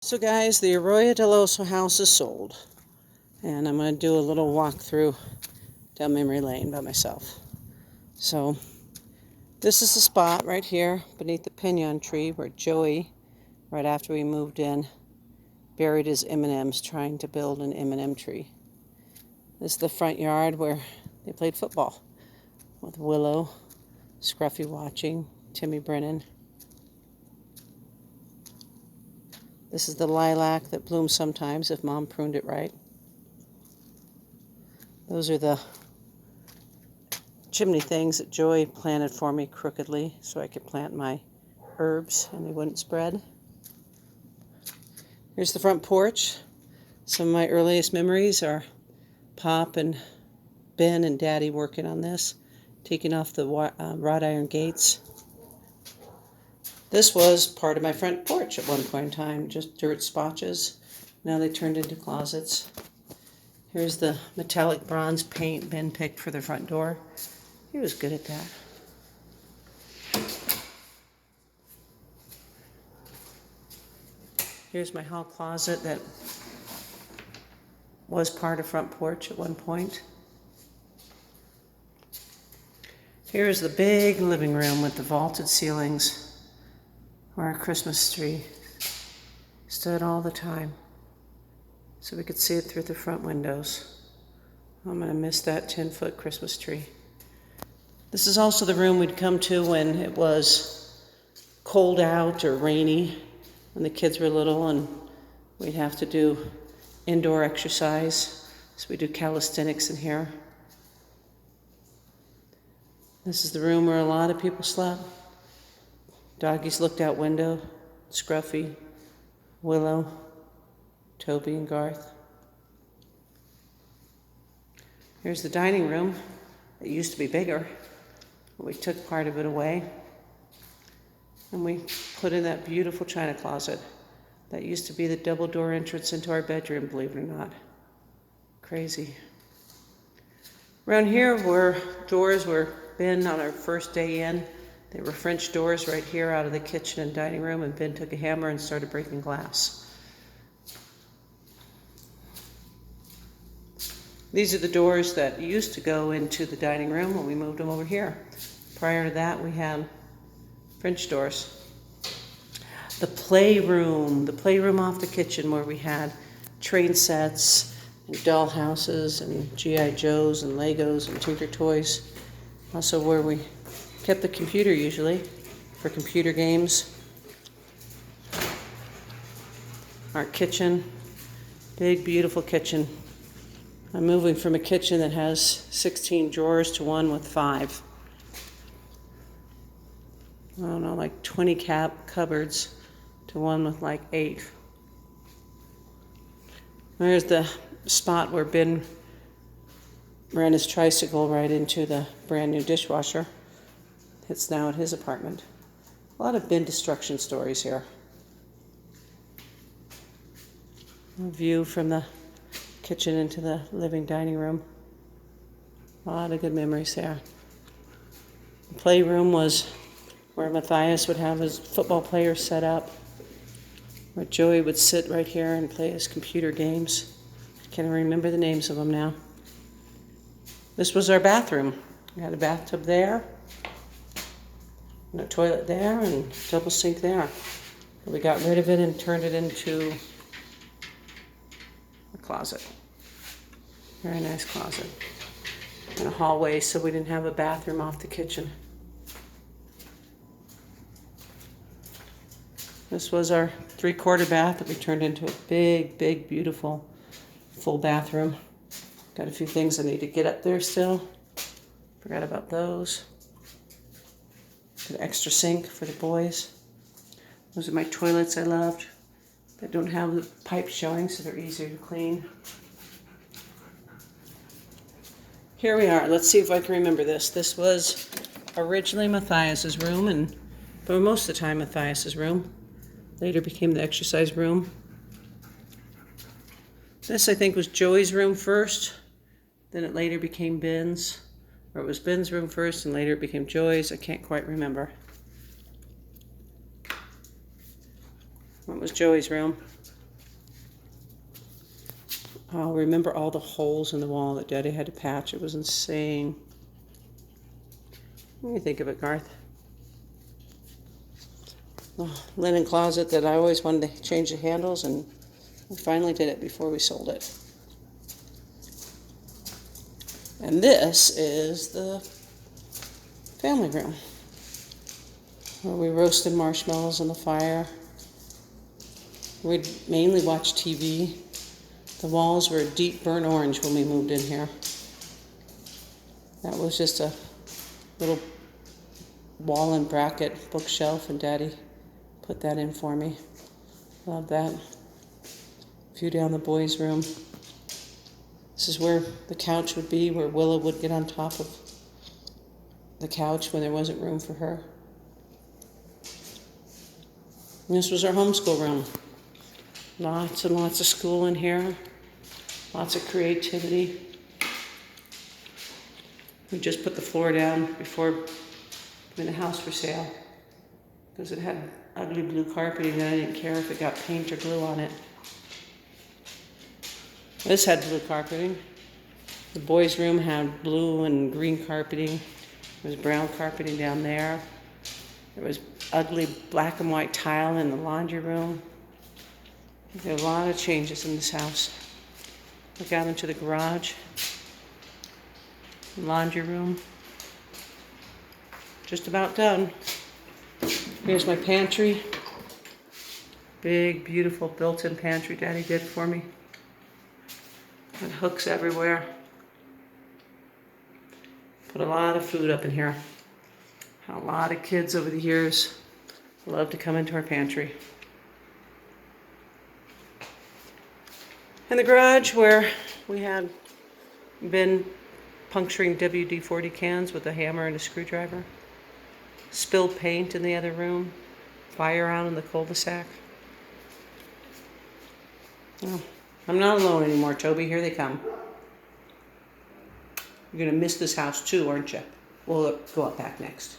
So guys, the Arroyo del Oso house is sold, and I'm going to do a little walkthrough down memory lane by myself. So this is the spot right here beneath the pinon tree where Joey, right after we moved in, buried his M&Ms trying to build an M&M tree. This is the front yard where they played football with Willow, Scruffy watching, Timmy Brennan. This is the lilac that blooms sometimes if Mom pruned it right. Those are the chimney things that Joey planted for me crookedly so I could plant my herbs and they wouldn't spread. Here's the front porch. Some of my earliest memories are Pop and Ben and Daddy working on this, taking off the wrought iron gates. This was part of my front porch at one point in time, just dirt spotches. Now they turned into closets. Here's the metallic bronze paint Ben picked for the front door. He was good at that. Here's my hall closet that was part of front porch at one point. Here's the big living room with the vaulted ceilings where our Christmas tree stood all the time so we could see it through the front windows. I'm going to miss that 10-foot Christmas tree. This is also the room we'd come to when it was cold out or rainy, when the kids were little and we'd have to do indoor exercise. So we do calisthenics in here. This is the room where a lot of people slept. Doggies looked out window, Scruffy, Willow, Toby, and Garth. Here's the dining room. It used to be bigger. We took part of it away, and we put in that beautiful china closet. That used to be the double door entrance into our bedroom, believe it or not. Crazy. Around here were doors were Ben on our first day in. They were French doors right here out of the kitchen and dining room, and Ben took a hammer and started breaking glass. These are the doors that used to go into the dining room when we moved them over here. Prior to that, we had French doors. The playroom off the kitchen where we had train sets and doll houses and G.I. Joes and Legos and Tinker Toys. Also where we kept the computer usually for computer games. Our kitchen, big beautiful kitchen. I'm moving from a kitchen that has 16 drawers to one with 5. I don't know, like 20 cupboards to one with like 8. There's the spot where Ben ran his tricycle right into the brand new dishwasher. It's now at his apartment. A lot of bin destruction stories here. A view from the kitchen into the living dining room. A lot of good memories there. The playroom was where Matthias would have his football players set up, where Joey would sit right here and play his computer games. I can't remember the names of them now. This was our bathroom. We had a bathtub there, and a toilet there, and a double sink there. We got rid of it and turned it into a closet. Very nice closet. And a hallway so we didn't have a bathroom off the kitchen. This was our 3/4 bath that we turned into a big, big, beautiful, full bathroom. Got a few things I need to get up there still. Forgot about those. An extra sink for the boys. Those are my toilets I loved. They don't have the pipes showing, so they're easier to clean. Here we are. Let's see if I can remember this. This was originally Matthias's room, and for most of the time Matthias's room. Later became the exercise room. This, I think, was Joey's room first. Then it later became Ben's. Or it was Ben's room first, and later it became Joey's. I can't quite remember. What was Joey's room? I'll remember all the holes in the wall that Daddy had to patch. It was insane. What do you think of it, Garth? Oh, linen closet that I always wanted to change the handles, and we finally did it before we sold it. And this is the family room, where we roasted marshmallows on the fire. We'd mainly watch TV. The walls were a deep burnt orange when we moved in here. That was just a little wall and bracket bookshelf, and Daddy put that in for me. Love that. View down the boys' room. This is where the couch would be, where Willow would get on top of the couch when there wasn't room for her. And this was our homeschool room. Lots and lots of school in here. Lots of creativity. We just put the floor down before putting the house for sale because it had ugly blue carpeting and I didn't care if it got paint or glue on it. This had blue carpeting. The boys' room had blue and green carpeting. There was brown carpeting down there. There was ugly black and white tile in the laundry room. There are a lot of changes in this house. Look out into the garage. Laundry room. Just about done. Here's my pantry. Big, beautiful built-in pantry Daddy did for me. Got hooks everywhere. Put a lot of food up in here. A lot of kids over the years love to come into our pantry. In the garage where we had been puncturing WD-40 cans with a hammer and a screwdriver. Spilled paint in the other room. Fire out in the cul-de-sac. Oh, I'm not alone anymore, Toby. Here they come. You're going to miss this house too, aren't you? We'll go up back next.